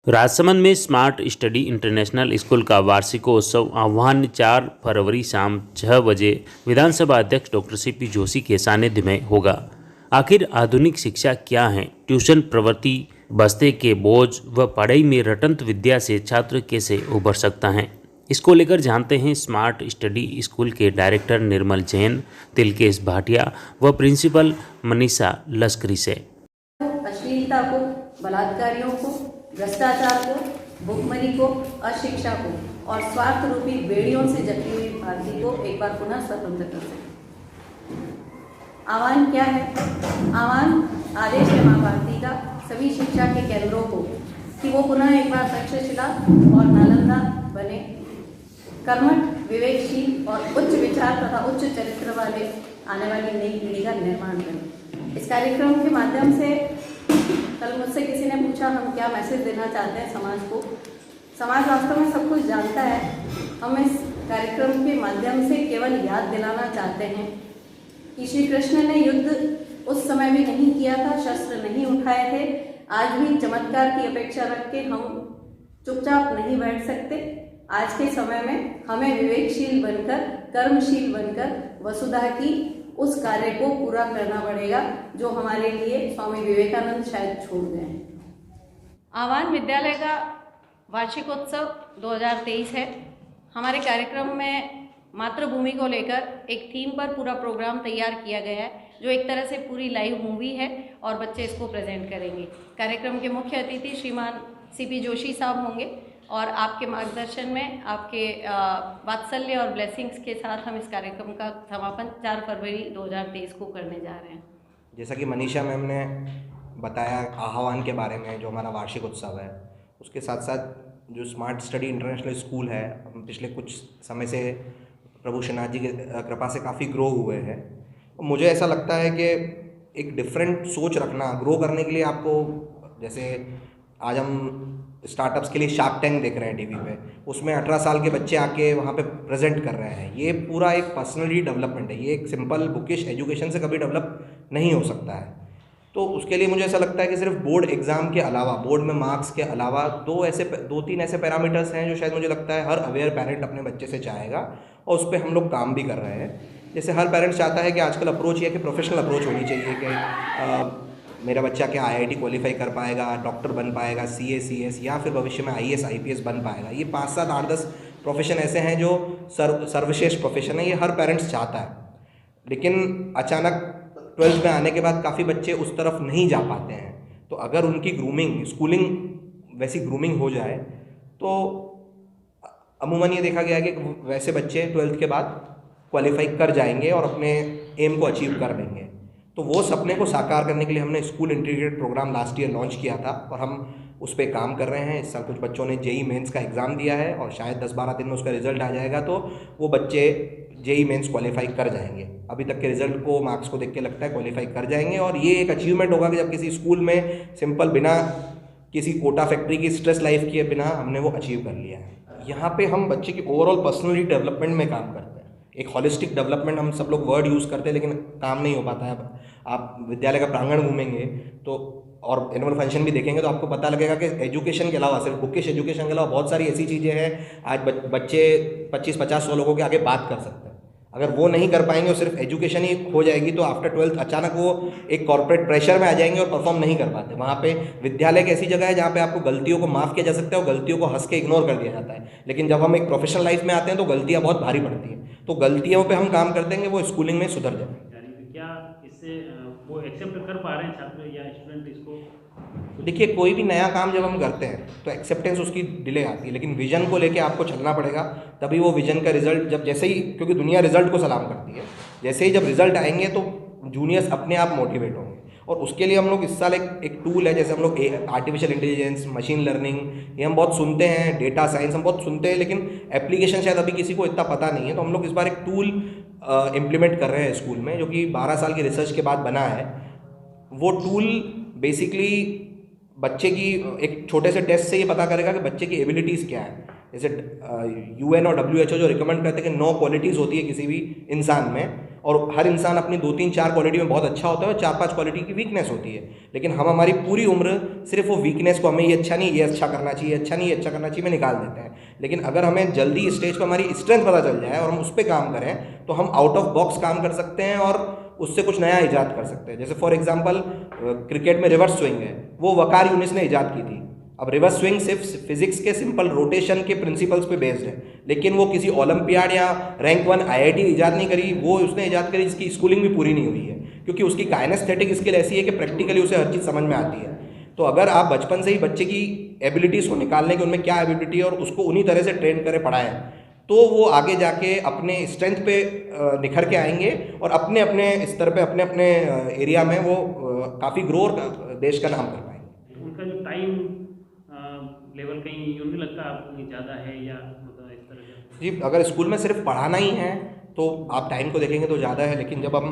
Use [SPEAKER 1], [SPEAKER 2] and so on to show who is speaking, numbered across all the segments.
[SPEAKER 1] राजसमंद में smart study international school का वार्षिकोत्सव आह्वान 4 फरवरी शाम 6 बजे विधानसभा अध्यक्ष डॉक्टर सीपी जोशी के सानिध्य में होगा। आखिर आधुनिक शिक्षा क्या है, ट्यूशन प्रवृत्ति, बस्ते के बोझ व पढ़ाई में रटंत विद्या से छात्र कैसे उभर सकता है, इसको लेकर जानते हैं स्मार्ट स्टडी स्कूल के डायरेक्टर निर्मल जैन, तिलकेश भाटिया व प्रिंसिपल मनीषा लश्करी से।
[SPEAKER 2] अश्लीलता को, बलात्कारियों को, भ्रष्टाचार को, भुखमरी को, अशिक्षा को और स्वार्थ रूपी बेड़ियों से जकड़ी हुई भारती को एक बार पुनः स्वतंत्र कर सके। आह्वान क्या है? आह्वान आदेश है माँ भारती का सभी शिक्षा के केंद्रों को कि वो पुनः एक बार तक्षशिला और नालंदा बने, कर्मठ, विवेकशील और उच्च विचार तथा उच्च चरित्र वाले आने वाली नई पीढ़ी का निर्माण करें। इस कार्यक्रम के माध्यम से कल मुझसे किसी ने पूछा हम क्या मैसेज देना चाहते हैं समाज को। समाज वास्तव में सब कुछ जानता है। हम इस कार्यक्रम के माध्यम से केवल याद दिलाना चाहते हैं कि श्री कृष्ण ने युद्ध उस समय भी नहीं किया था, शस्त्र नहीं उठाए थे। आज भी चमत्कार की अपेक्षा रख के हम चुपचाप नहीं बैठ सकते। आज के समय में हमें विवेकशील बनकर, कर्मशील बनकर वसुधा की उस कार्य को पूरा करना पड़ेगा जो हमारे लिए स्वामी विवेकानंद शायद छोड़ गए हैं। आह्वान विद्यालय का वार्षिकोत्सव 2023 है। हमारे कार्यक्रम में मातृभूमि को लेकर एक थीम पर पूरा प्रोग्राम तैयार किया गया है जो एक तरह से पूरी लाइव मूवी है और बच्चे इसको प्रेजेंट करेंगे। कार्यक्रम के मुख्य अतिथि श्रीमान सीपी जोशी साहब होंगे और आपके मार्गदर्शन में, आपके वात्सल्य और ब्लेसिंग्स के साथ हम इस कार्यक्रम का समापन 4 फरवरी 2023 को करने जा रहे हैं।
[SPEAKER 3] जैसा कि मनीषा मैम ने बताया आह्वान के बारे में, जो हमारा वार्षिक उत्सव है, उसके साथ साथ जो स्मार्ट स्टडी इंटरनेशनल स्कूल है, हम पिछले कुछ समय से प्रभु श्रीनाथ जी की कृपा से काफ़ी ग्रो हुए हैं। मुझे ऐसा लगता है कि एक डिफरेंट सोच रखना, ग्रो करने के लिए आपको, जैसे आज हम स्टार्टअप्स के लिए शार्क टैंक देख रहे हैं टीवी पे, उसमें 18 साल के बच्चे आके वहाँ पे प्रेजेंट कर रहे हैं। ये पूरा एक पर्सनली डेवलपमेंट है, ये एक सिंपल बुकिश एजुकेशन से कभी डेवलप नहीं हो सकता है। तो उसके लिए मुझे ऐसा लगता है कि सिर्फ बोर्ड एग्ज़ाम के अलावा, बोर्ड में मार्क्स के अलावा 2-3 ऐसे पैरामीटर्स हैं जो शायद मुझे लगता है हर अवेयर पेरेंट अपने बच्चे से चाहेगा और उस पर हम लोग काम भी कर रहे हैं। जैसे हर पेरेंट्स चाहता है कि आजकल अप्रोच ये कि प्रोफेशनल अप्रोच होनी चाहिए कि मेरा बच्चा क्या IIT क्वालिफाई कर पाएगा, डॉक्टर बन पाएगा, CA CS या फिर भविष्य में IAS IPS बन पाएगा। ये 5 7 8 10 प्रोफेशन ऐसे हैं जो सर्वश्रेष्ठ प्रोफेशन है, ये हर पेरेंट्स चाहता है। लेकिन अचानक 12th में आने के बाद काफ़ी बच्चे उस तरफ नहीं जा पाते हैं। तो अगर उनकी ग्रूमिंग, स्कूलिंग वैसी ग्रूमिंग हो जाए तो अमूमन ये देखा गया है कि वैसे बच्चे 12th के बाद क्वालिफाई कर जाएंगे और अपने एम को अचीव कर लेंगे। तो वो सपने को साकार करने के लिए हमने school integrated programme last year launch किया था और हम उस पर काम कर रहे हैं। इस साल कुछ बच्चों ने JEE मेंस का एग्ज़ाम दिया है और शायद 10-12 दिन में उसका रिजल्ट आ जाएगा तो वो बच्चे JEE मेंस क्वालिफाई कर जाएंगे। अभी तक के रिजल्ट को, मार्क्स को देख के लगता है क्वालिफाई कर जाएंगे और ये एक अचीवमेंट होगा कि जब किसी स्कूल में सिंपल बिना किसी कोटा फैक्ट्री की स्ट्रेस लाइफ किए बिना हमने वो अचीव कर लिया है। यहाँ पे हम बच्चे की ओवरऑल पर्सनली डेवलपमेंट में काम करते हैं। एक हॉलिस्टिक डेवलपमेंट, हम सब लोग वर्ड यूज़ करते हैं लेकिन काम नहीं हो पाता है। आप विद्यालय का प्रांगण घूमेंगे तो और एनुअल फंक्शन भी देखेंगे तो आपको पता लगेगा कि एजुकेशन के अलावा, सिर्फ बुकिश एजुकेशन के अलावा बहुत सारी ऐसी चीज़ें हैं। आज बच्चे 25-50-100 लोगों के आगे बात कर सकते हैं। अगर वो नहीं कर पाएंगे और सिर्फ एजुकेशन ही हो जाएगी तो आफ्टर 12th अचानक वो एक कॉर्पोरेट प्रेशर में आ जाएंगे और परफॉर्म नहीं कर पाते। वहाँ पे विद्यालय एक ऐसी जगह है जहाँ पे आपको गलतियों को माफ़ किया जा सकता है और गलतियों को हंस के इग्नोर कर दिया जाता है। लेकिन जब हम एक प्रोफेशनल लाइफ में आते हैं तो गलतियाँ बहुत भारी पड़ती हैं। तो गलतियों पे हम काम करते हैं कि वो स्कूलिंग में सुधर जाए।
[SPEAKER 4] क्या इससे वो एक्सेप्ट कर पा रहे हैं छात्र या स्टूडेंट इसको?
[SPEAKER 3] देखिए, कोई भी नया काम जब हम करते हैं तो एक्सेप्टेंस उसकी डिले आती है, लेकिन विजन को लेके आपको चलना पड़ेगा। तभी वो विजन का रिजल्ट जब, जैसे ही, क्योंकि दुनिया रिजल्ट को सलाम करती है, जैसे ही जब रिजल्ट आएंगे तो जूनियर्स अपने आप मोटिवेट होंगे। और उसके लिए हम लोग इस साल एक टूल है, जैसे हम लोग आर्टिफिशियल इंटेलिजेंस, मशीन लर्निंग, ये हम बहुत सुनते हैं, डेटा साइंस हम बहुत सुनते हैं, लेकिन एप्लीकेशन शायद अभी किसी को इतना पता नहीं है। तो हम लोग इस बार एक टूल इम्प्लीमेंट कर रहे हैं स्कूल में, जो कि 12 साल की रिसर्च के बाद बना है। वो टूल बेसिकली बच्चे की एक छोटे से टेस्ट से ये पता करेगा कि बच्चे की एबिलिटीज़ क्या है। जैसे UN और WHO जो रिकमेंड करते हैं कि 9 क्वालिटीज़ होती है किसी भी इंसान में, और हर इंसान अपनी 2-3-4 क्वालिटी में बहुत अच्छा होता है और 4-5 क्वालिटी की वीकनेस होती है, लेकिन हम हमारी पूरी उम्र सिर्फ वो वीकनेस को, हमें ये अच्छा नहीं, ये अच्छा करना चाहिए, अच्छा नहीं, ये अच्छा करना चाहिए, में निकाल देते हैं। लेकिन अगर हमें जल्दी स्टेज पर हमारी स्ट्रेंथ पता चल जाए और हम उस पर काम करें तो हम आउट ऑफ बॉक्स काम कर सकते हैं और उससे कुछ नया ईजाद कर सकते हैं। जैसे फॉर एग्जांपल क्रिकेट में रिवर्स स्विंग है, वो वकार यूनिस ने ईजाद की थी। अब रिवर्स स्विंग सिर्फ फिजिक्स के सिंपल रोटेशन के प्रिंसिपल्स पे बेस्ड है, लेकिन वो किसी ओलंपियाड या रैंक 1 IIT ईजाद नहीं करी, वो उसने ईजाद करी जिसकी स्कूलिंग भी पूरी नहीं हुई है, क्योंकि उसकी काइनेस्थेटिक स्किल ऐसी है कि प्रैक्टिकली उसे हर चीज़ समझ में आती है। तो अगर आप बचपन से ही बच्चे की एबिलिटीज़ को निकालने की, उनमें क्या एबिलिटी है और उसको उन्हीं तरह से ट्रेन करें, पढ़ाएं, तो वो आगे जाके अपने स्ट्रेंथ पे निखर के आएंगे और अपने अपने स्तर पे, अपने अपने एरिया में वो काफ़ी ग्रो और देश का नाम कर पाएंगे।
[SPEAKER 4] उनका जो टाइम लेवल कहीं यूँ नहीं लगता आपको ज़्यादा है या मतलब इस तरह का?
[SPEAKER 3] जी, अगर स्कूल में सिर्फ पढ़ाना ही है तो आप टाइम को देखेंगे तो ज़्यादा है, लेकिन जब हम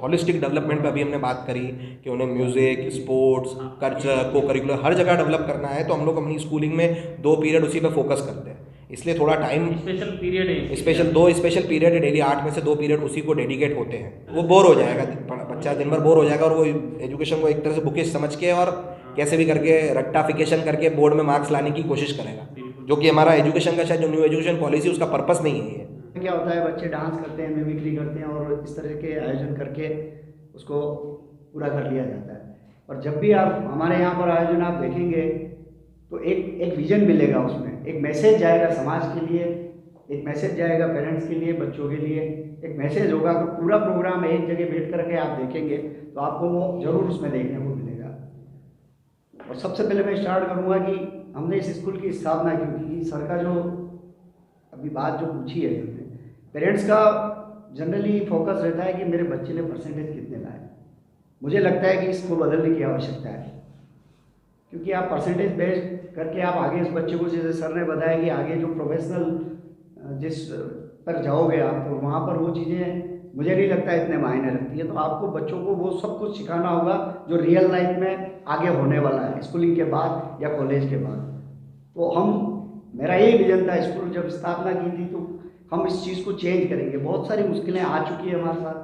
[SPEAKER 3] होलिस्टिक डेवलपमेंट पे अभी हमने बात करी कि उन्हें म्यूज़िक, स्पोर्ट्स, कल्चर, को करिकुलर हर जगह डेवलप करना है, तो हम लोग अपनी स्कूलिंग में 2 पीरियड उसी पे फोकस करते हैं। इसलिए थोड़ा टाइम,
[SPEAKER 4] स्पेशल पीरियड है,
[SPEAKER 3] 2 स्पेशल पीरियड है डेली, 8 में से 2 पीरियड उसी को डेडिकेट होते हैं। वो बोर हो जाएगा, बच्चा दिन भर बोर हो जाएगा और वो एजुकेशन को एक तरह से बुकिश समझ के और कैसे भी करके रट्टाफिकेशन करके बोर्ड में मार्क्स लाने की कोशिश करेगा, जो कि हमारा एजुकेशन का शायद जो न्यू एजुकेशन पॉलिसी उसका पर्पस नहीं है ये।
[SPEAKER 5] क्या होता है, बच्चे डांस करते हैं, मिमिक्री करते हैं और इस तरह के आयोजन करके उसको पूरा कर लिया जाता है। और जब भी आप हमारे यहाँ पर आयोजन आप देखेंगे तो एक विजन मिलेगा, उसमें एक मैसेज जाएगा समाज के लिए, एक मैसेज जाएगा पेरेंट्स के लिए, बच्चों के लिए एक मैसेज होगा। तो पूरा प्रोग्राम एक जगह बैठ करके आप देखेंगे तो आपको वो जरूर उसमें देखने को मिलेगा। और सबसे पहले मैं स्टार्ट करूँगा कि हमने इस स्कूल की स्थापना क्यों की। सर का जो अभी बात जो पूछी है, पेरेंट्स का जनरली फोकस रहता है कि मेरे बच्चे ने परसेंटेज कितने लाए। मुझे लगता है कि इसको बदलने की आवश्यकता है, क्योंकि आप परसेंटेज बेस्ड करके आप आगे इस बच्चे को, जैसे सर ने बताया कि आगे जो प्रोफेशनल जिस पर जाओगे आप, तो वहाँ पर वो चीज़ें मुझे नहीं लगता इतने मायने रखती है। तो आपको बच्चों को वो सब कुछ सिखाना होगा जो रियल लाइफ में आगे होने वाला है, स्कूलिंग के बाद या कॉलेज के बाद। तो मेरा यही विजन था, स्कूल जब स्थापना की थी तो हम इस चीज़ को चेंज करेंगे। बहुत सारी मुश्किलें आ चुकी है हमारे साथ,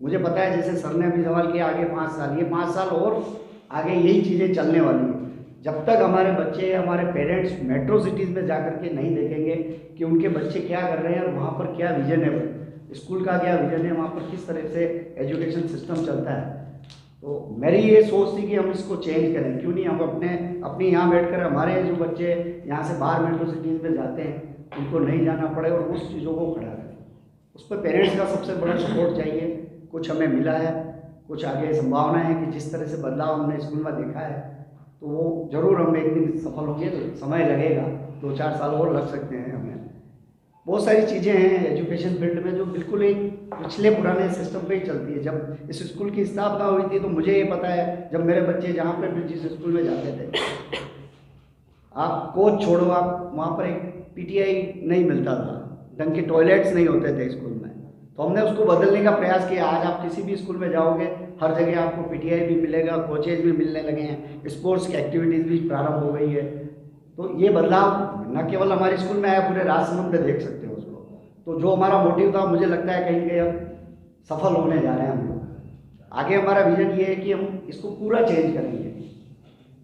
[SPEAKER 5] मुझे पता है। जैसे सर ने अभी सवाल किया आगे 5 साल, ये 5 साल और आगे यही चीज़ें चलने वाली हैं। जब तक हमारे बच्चे, हमारे पेरेंट्स मेट्रो सिटीज़ में जा कर के नहीं देखेंगे कि उनके बच्चे क्या कर रहे हैं और वहाँ पर क्या विजन है, स्कूल का क्या विजन है, वहाँ पर किस तरह से एजुकेशन सिस्टम चलता है, तो मेरी ये सोच थी कि हम इसको चेंज करें। क्यों नहीं हम अपने यहाँ बैठकर हमारे जो बच्चे यहाँ से बाहर मेट्रो सिटीज़ में जाते हैं उनको नहीं जाना पड़े और उस चीज़ों को खड़ा करें। उस पर पेरेंट्स का सबसे बड़ा सपोर्ट चाहिए। कुछ हमें मिला है, कुछ आगे संभावना है कि जिस तरह से बदलाव हमने स्कूल में देखा है तो वो ज़रूर हम एक दिन सफल होंगे। तो समय लगेगा, 2-4 साल और लग सकते हैं हमें। बहुत सारी चीज़ें हैं एजुकेशन फील्ड में जो बिल्कुल एक पिछले पुराने सिस्टम पे ही चलती है। जब इस स्कूल की स्थापना हुई थी तो मुझे ये पता है, जब मेरे बच्चे जहाँ पर भी जिस स्कूल में जाते थे, आप कोच छोड़ो, आप वहाँ पर एक PTI नहीं मिलता था, ढंग के टॉयलेट्स नहीं होते थे स्कूल में। तो हमने उसको बदलने का प्रयास किया। आज आप किसी भी स्कूल में जाओगे, हर जगह आपको PTI भी मिलेगा, कोचेज भी मिलने लगे हैं, स्पोर्ट्स की एक्टिविटीज़ भी प्रारंभ हो गई है। तो ये बदलाव न केवल हमारे स्कूल में आया, पूरे राजसमंद में देख सकते हो उसको। तो जो हमारा मोटिव था, मुझे लगता है कहीं कहीं अब सफल होने जा रहे हैं हम लोग। आगे हमारा विजन ये है कि हम इसको पूरा चेंज करेंगे,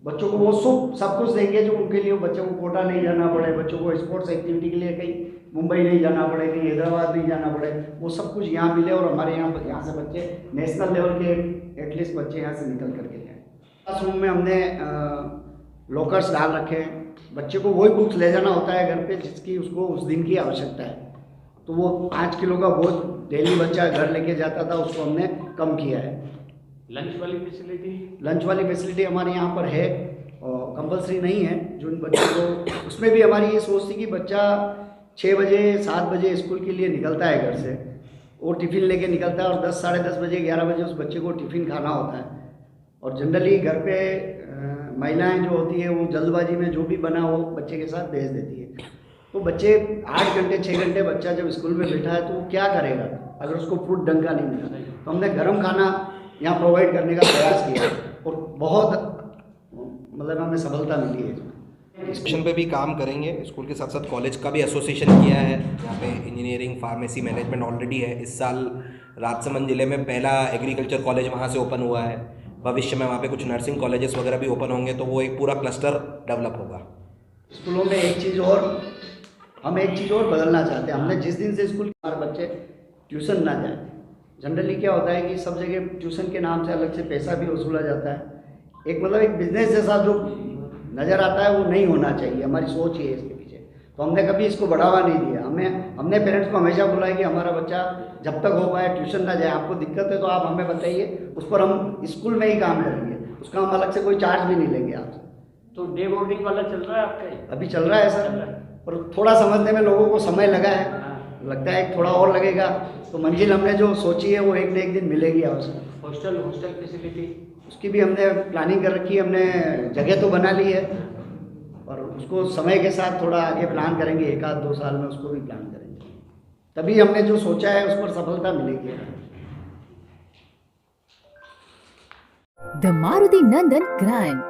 [SPEAKER 5] बच्चों को वो सब कुछ देंगे जो उनके लिए, बच्चों को कोटा नहीं जाना पड़े, बच्चों को स्पोर्ट्स एक्टिविटी के लिए कहीं मुंबई नहीं जाना पड़े, कहीं हैदराबाद नहीं जाना पड़े, वो सब कुछ यहाँ मिले और हमारे यहाँ से बच्चे नेशनल लेवल के एटलीस्ट बच्चे यहाँ से निकल करके जाएँ। क्लासरूम में हमने लॉकर्स डाल रखे हैं। बच्चे को वही बुक्स ले जाना होता है घर पे जिसकी उसको उस दिन की आवश्यकता है। तो वो 5 किलो का बोझ डेली बच्चा घर लेके जाता था, उसको हमने कम किया है।
[SPEAKER 4] लंच वाली फैसिलिटी
[SPEAKER 5] हमारे यहाँ पर है और कंपलसरी नहीं है। जो बच्चों को, उसमें भी हमारी ये सोच थी कि बच्चा 6 बजे 7 बजे स्कूल के लिए निकलता है घर से, वो टिफ़िन लेके निकलता है और 10 साढ़े 10 बजे 11 बजे उस बच्चे को टिफ़िन खाना होता है। और जनरली घर पे महिलाएं जो होती है वो जल्दबाजी में जो भी बना वो बच्चे के साथ भेज देती है। तो बच्चे 8 घंटे 6 घंटे बच्चा जब स्कूल में बैठा है तो वो क्या करेगा अगर उसको फूड ढंग का नहीं मिला। तो हमने गर्म खाना यहाँ प्रोवाइड करने का प्रयास किया और बहुत मतलब हमें सफलता मिली है।
[SPEAKER 3] एजुकेशन पे भी काम करेंगे, स्कूल के साथ साथ कॉलेज का भी एसोसिएशन किया है, यहाँ पे इंजीनियरिंग, फार्मेसी, मैनेजमेंट ऑलरेडी है। इस साल राजसमंद ज़िले में पहला एग्रीकल्चर कॉलेज वहाँ से ओपन हुआ है। भविष्य में वहाँ पे कुछ नर्सिंग कॉलेजेस वगैरह भी ओपन होंगे, तो वो एक पूरा क्लस्टर डेवलप होगा।
[SPEAKER 5] स्कूलों में हम एक चीज़ और बदलना चाहते हैं। हमने जिस दिन से स्कूल हमारे बच्चे ट्यूशन ना जाए, जनरली क्या होता है कि सब जगह ट्यूशन के नाम से अलग से पैसा भी वसूला जाता है। एक बिजनेस जैसा जो नज़र आता है वो नहीं होना चाहिए, हमारी सोच ही है इसके पीछे। तो हमने कभी इसको बढ़ावा नहीं दिया। हमने पेरेंट्स को हमेशा बोला है कि हमारा बच्चा जब तक हो पाए ट्यूशन ना जाए, आपको दिक्कत है तो आप हमें बताइए, उस पर हम स्कूल में ही काम करेंगे, उसका हम अलग से कोई चार्ज भी नहीं लेंगे आपसे।
[SPEAKER 6] तो डे बोर्डिंग वाला चल रहा है आपका?
[SPEAKER 5] अभी चल रहा है सर, पर थोड़ा समझने में लोगों को समय लगा है, लगता है थोड़ा और लगेगा। तो मंजिल हमने जो सोची है वो एक न एक दिन मिलेगी आवश्यक।
[SPEAKER 6] हॉस्टल फैसिलिटी
[SPEAKER 5] उसकी भी हमने प्लानिंग कर रखी है, हमने जगह तो बना ली है और उसको समय के साथ थोड़ा आगे प्लान करेंगे, 1-2 साल में उसको भी प्लान करेंगे, तभी हमने जो सोचा है उस पर सफलता मिलेगी।
[SPEAKER 7] The Maruti Nandan grand,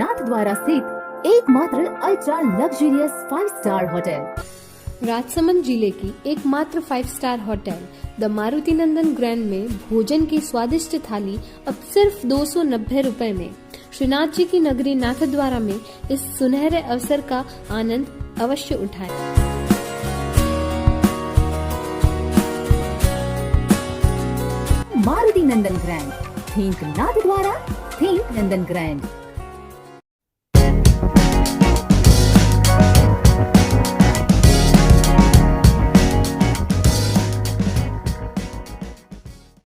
[SPEAKER 7] Nathdwara स्थित एकमात्र ultra luxurious 5 star hotel.
[SPEAKER 8] Rajsamand जिले की एकमात्र 5 star hotel the Maruti Nandan grand में भोजन की स्वादिष्ट थाली अब सिर्फ 290 रुपए में। श्रीनाथ जी की नगरी नाथद्वारा में इस सुनहरे अवसर का आनंद अवश्य उठाएं।
[SPEAKER 7] मारुति नंदन ग्रैंड, थिंक नाथद्वारा, थिंक नंदन ग्रैंड।